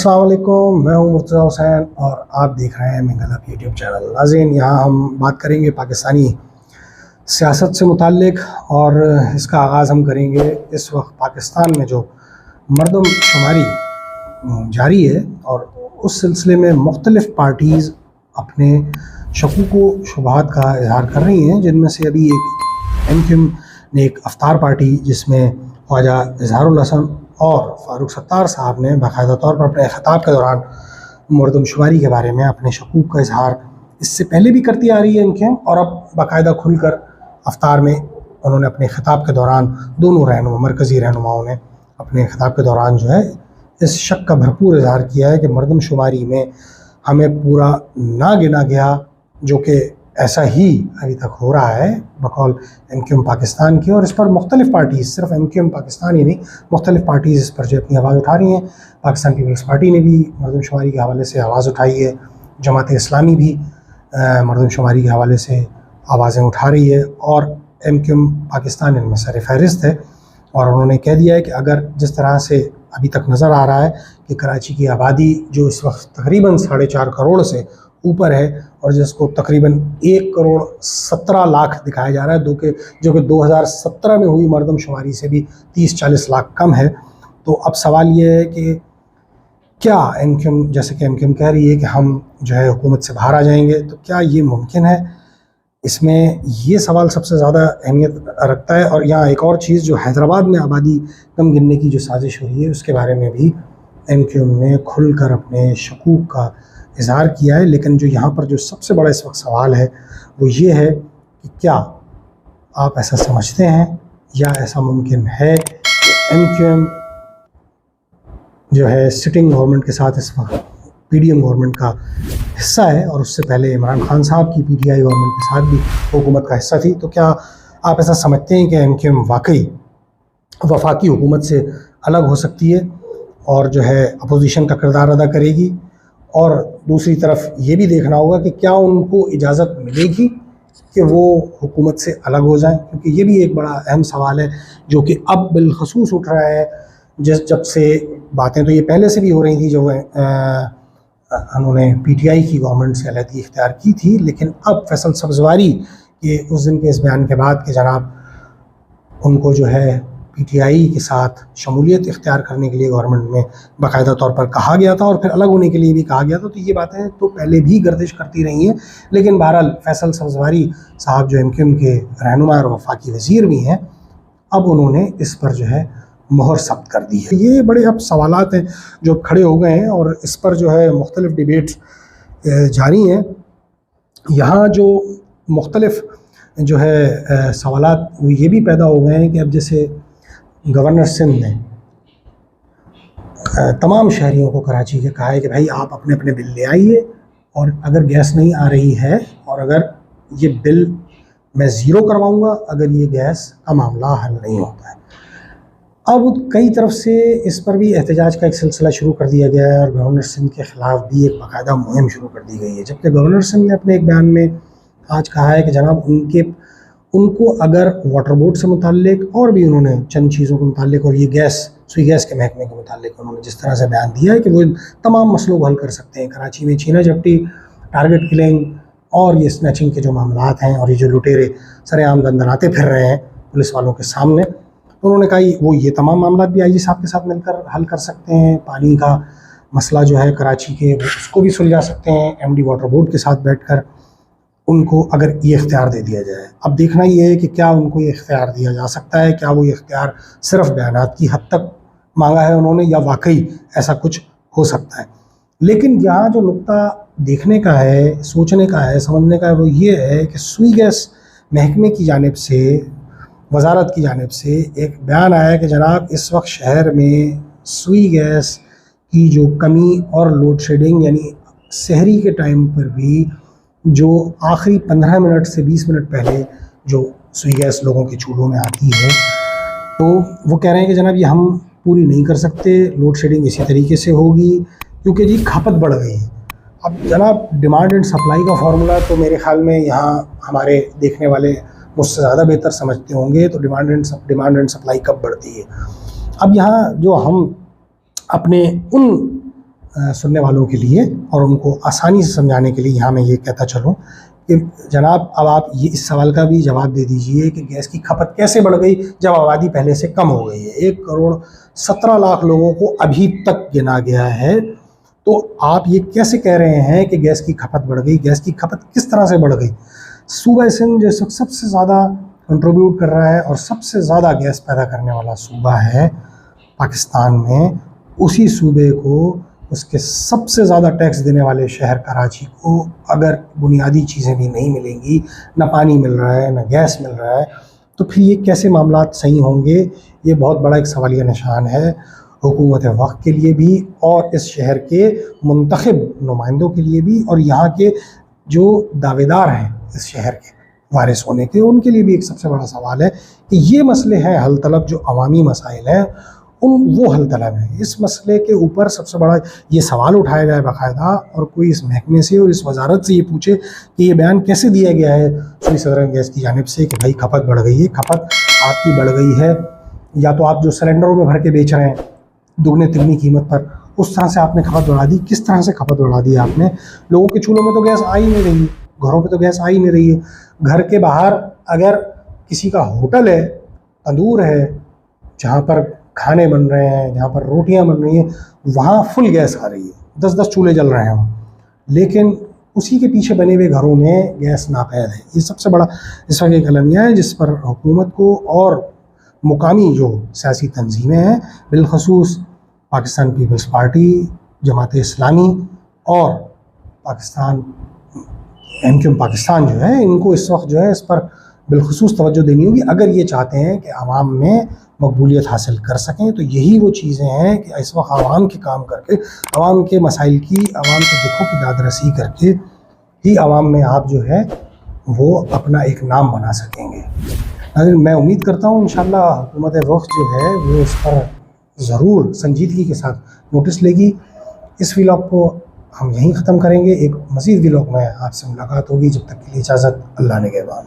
अस्सलाम वालेकुम, मैं हूं मुर्तज़ा हुसैन और आप देख रहे हैं मिंगल अप यूट्यूब चैनल। नाज़रीन, यहाँ हम बात करेंगे पाकिस्तानी सियासत से मुताल्लिक़ और इसका आगाज़ हम करेंगे इस वक्त पाकिस्तान में जो मरदमशुमारी जारी है और उस सिलसिले में मुख्तलिफ़ पार्टीज़ अपने शकूक व शुबहात का इज़हार कर रही हैं, जिनमें से अभी एक MQM ने एक अफ्तार पार्टी जिसमें ख्वाजा इज़हारुल हसन और फ़ारूक सत्तार साहब ने बाकायदा तौर पर अपने ख़िताब के दौरान मरदमशुमारी के बारे में अपने शकूक का इज़हार इससे पहले भी करती आ रही है MQM, और अब बाकायदा खुलकर अफ्तार में उन्होंने अपने ख़िताब के दौरान दोनों मरकज़ी रहनुमाओं ने अपने ख़िताब के दौरान जो है इस शक का भरपूर इज़हार किया है कि मरदमशुमारी में हमें पूरा ना गिना गया, जो कि ऐसा ही अभी तक हो रहा है बकौल MQM पाकिस्तान की। और इस पर मुख्तलिफ़ पार्टीज़, सिर्फ MQM पाकिस्तान ही नहीं, मुख्तलिफ़ पार्टीज़ इस पर जो अपनी आवाज़ उठा रही हैं। पाकिस्तान पीपल्स पार्टी ने भी मरदमशुमारी के हवाले से आवाज़ उठाई है, जमात इस्लामी भी मरदमशुमारी के हवाले से आवाज़ें उठा रही है और MQM पाकिस्तान इनमें सर फहरिस्त है। और उन्होंने कह दिया है कि अगर जिस तरह से अभी तक नज़र आ रहा है कि कराची की आबादी जो इस वक्त तकरीबन 4.5 करोड़ से ऊपर है और जिसको तकरीबन 1,17,00,000 दिखाया जा रहा है, जो कि 2017 में हुई मरदमशुमारी से भी 30-40 लाख कम है। तो अब सवाल ये है कि क्या MQM, जैसे कि MQM कह रही है कि हम जो है हुकूमत से बाहर आ जाएंगे, तो क्या ये मुमकिन है? इसमें ये सवाल सबसे ज़्यादा अहमियत रखता है। और यहाँ एक और चीज़, जो हैदराबाद में आबादी कम गिनने की जो साजिश हुई है, उसके बारे में भी MQM ने खुलकर अपने शकूक का इज़हार किया है। लेकिन जो यहाँ पर जो सबसे बड़ा इस वक्त सवाल है वो ये है कि क्या आप ऐसा समझते हैं या ऐसा मुमकिन है कि MQM जो है सिटिंग गवर्नमेंट के साथ इस वक्त PDM गवर्नमेंट का हिस्सा है, और उससे पहले इमरान खान साहब की PTI गवर्नमेंट के साथ भी हुकूमत का हिस्सा थी। तो क्या आप ऐसा समझते हैं कि MQM वाकई वफाकी हुकूमत से अलग हो सकती है और जो है अपोजिशन का किरदार अदा करेगी? और दूसरी तरफ ये भी देखना होगा कि क्या उनको इजाज़त मिलेगी कि वो हुकूमत से अलग हो जाएं, क्योंकि ये भी एक बड़ा अहम सवाल है जो कि अब बिलखसूस उठ रहा है। जब से बातें तो ये पहले से भी हो रही थी, जो उन्होंने PTI की गवर्नमेंट से अलहदगी इख्तियार की थी, लेकिन अब फैसल सब्ज़वारी के उस दिन के इस बयान के बाद कि जनाब उनको जो है PTI के साथ शमूलियत इख्तियार करने के लिए गवर्नमेंट में बाकायदा तौर पर कहा गया था और फिर अलग होने के लिए भी कहा गया था, तो ये बातें तो पहले भी गर्दिश करती रही हैं। लेकिन बहरहाल फैसल सब्ज़वारी साहब जो MQM के रहनुमा और वफाकी वज़ीर भी हैं, अब उन्होंने इस पर जो है मोहर सख्त कर दी है। ये बड़े अब सवालात हैं जो खड़े हो गए हैं और इस पर जो है मुख्तलिफ़ डिबेट्स जारी हैं। यहाँ जो मुख्तलिफ़ जो है सवालात वो ये भी पैदा हो गए हैं कि अब जैसे गवर्नर सिंध ने तमाम शहरियों को कराची के कहा है कि भाई आप अपने अपने बिल ले आइए, और अगर गैस नहीं आ रही है और अगर ये बिल मैं ज़ीरो करवाऊँगा अगर ये गैस का मामला हल नहीं होता है। अब कई तरफ से इस पर भी एहतजाज का एक सिलसिला शुरू कर दिया गया है और गवर्नर सिंध के ख़िलाफ़ भी एक बाकायदा मुहिम शुरू कर दी गई है। जबकि गवर्नर सिंध ने अपने एक बयान में आज कहा है कि जनाब उनको अगर वाटर बोर्ड से मुताल्लिक और भी उन्होंने चंद चीज़ों के मुताल्लिक और ये सुई गैस के महकमे के मुताल्लिक उन्होंने जिस तरह से बयान दिया है कि वो तमाम मसलों को हल कर सकते हैं। कराची में छीना झपटी, टारगेट किलिंग और ये स्नैचिंग के जो मामलात हैं और ये जो लुटेरे सरेआम दंदनाते फिर रहे हैं पुलिस वालों के सामने, तो उन्होंने कहा वो ये तमाम मामला भी IG साहब के साथ मिलकर हल कर सकते हैं। पानी का मसला जो है कराची के, उसको भी सुलझा सकते हैं MD वाटर बोर्ड के साथ बैठकर, उनको अगर ये इख्तियार दे दिया जाए। अब देखना ये है कि क्या उनको ये इख्तियार दिया जा सकता है, क्या वो ये इख्तियार सिर्फ बयानात की हद तक मांगा है उन्होंने या वाकई ऐसा कुछ हो सकता है। लेकिन यहाँ जो नुक्ता देखने का है, सोचने का है, समझने का है, वो ये है कि सुई गैस महकमे की जानिब से, वजारत की जानिब से एक बयान आया कि जनाब इस वक्त शहर में सुई गैस की जो कमी और लोड शेडिंग, यानी सहरी के टाइम पर भी जो आखिरी 15 मिनट से 20 मिनट पहले जो सुई गैस लोगों के चूल्हों में आती है, तो वो कह रहे हैं कि जनाब ये हम पूरी नहीं कर सकते, लोड शेडिंग इसी तरीके से होगी क्योंकि जी खपत बढ़ गई है। अब जनाब डिमांड एंड सप्लाई का फार्मूला तो मेरे ख़्याल में यहाँ हमारे देखने वाले मुझसे ज़्यादा बेहतर समझते होंगे। तो डिमांड एंड सप्लाई कब बढ़ती है? अब यहाँ जो हम अपने उन सुनने वालों के लिए और उनको आसानी से समझाने के लिए यहाँ मैं ये कहता चलूँ कि जनाब, अब आप ये इस सवाल का भी जवाब दे दीजिए कि गैस की खपत कैसे बढ़ गई जब आबादी पहले से कम हो गई है। 1,17,00,000 लोगों को अभी तक गिना गया है, तो आप ये कैसे कह रहे हैं कि गैस की खपत बढ़ गई? गैस की खपत किस तरह से बढ़ गई? सूबा सिंध जो सबसे ज़्यादा कंट्रीब्यूट कर रहा है और सबसे ज़्यादा गैस पैदा करने वाला सूबा है पाकिस्तान में, उसी सूबे को उसके सबसे ज़्यादा टैक्स देने वाले शहर कराची को अगर बुनियादी चीज़ें भी नहीं मिलेंगी, ना पानी मिल रहा है, ना गैस मिल रहा है, तो फिर ये कैसे मामलात सही होंगे? ये बहुत बड़ा एक सवालिया निशान है हुकूमत वक्त के लिए भी और इस शहर के मुंतखब नुमाइंदों के लिए भी, और यहाँ के जो दावेदार हैं इस शहर के वारिस होने के, उनके लिए भी एक सबसे बड़ा सवाल है कि ये मसले हैं हल तलब, जो अवामी मसाइल हैं वो हल तलब है। इस मसले के ऊपर सबसे बड़ा ये सवाल उठाया जाए बाकायदा, और कोई इस महकमे से और इस वजारत से ये पूछे कि ये बयान कैसे दिया गया है सुई सदर गैस की जानिब से कि भाई खपत बढ़ गई है। खपत आपकी बढ़ गई है, या तो आप जो सिलेंडरों में भर के बेच रहे हैं दुगने तिगनी कीमत पर, उस तरह से आपने खपत बढ़ा दी। किस तरह से खपत बढ़ा दी आपने? लोगों के चूल्हों में तो गैस आ ही नहीं रही है, घरों पे तो गैस आ ही नहीं रही है। घर के बाहर अगर किसी का होटल है, तंदूर है, जहाँ पर खाने बन रहे हैं, जहाँ पर रोटियां बन रही हैं, वहाँ फुल गैस आ रही है, 10-10 चूल्हे जल रहे हैं, लेकिन उसी के पीछे बने हुए घरों में गैस नापैद है। ये सबसे बड़ा इस वक्त एक अलमिया है जिस पर हुकूमत को और मुकामी जो सियासी तंजीमें हैं, बिलखसूस पाकिस्तान पीपल्स पार्टी, जमात इस्लामी और पाकिस्तान MQM पाकिस्तान जो है, इनको इस वक्त जो है इस पर बिलखसूस तवज्जो देनी होगी अगर ये चाहते हैं कि आवाम में मकबूलियत हासिल कर सकें। तो यही वो चीज़ें हैं कि इस वक्त आवाम के काम करके, आवाम के मसाइल की, आवाम के दुखों की दादरसी करके ही आवाम में आप जो है वो अपना एक नाम बना सकेंगे। अगर मैं उम्मीद करता हूँ इंशाअल्लाह हुकूमत वक्त जो है वो इस पर ज़रूर संजीदगी के साथ नोटिस लेगी। इस व्लॉग को हम यहीं ख़त्म करेंगे। एक मज़ीद व्लॉग में आपसे मुलाकात होगी। जब तक के लिए इजाज़त, अल्लाह निगहबान।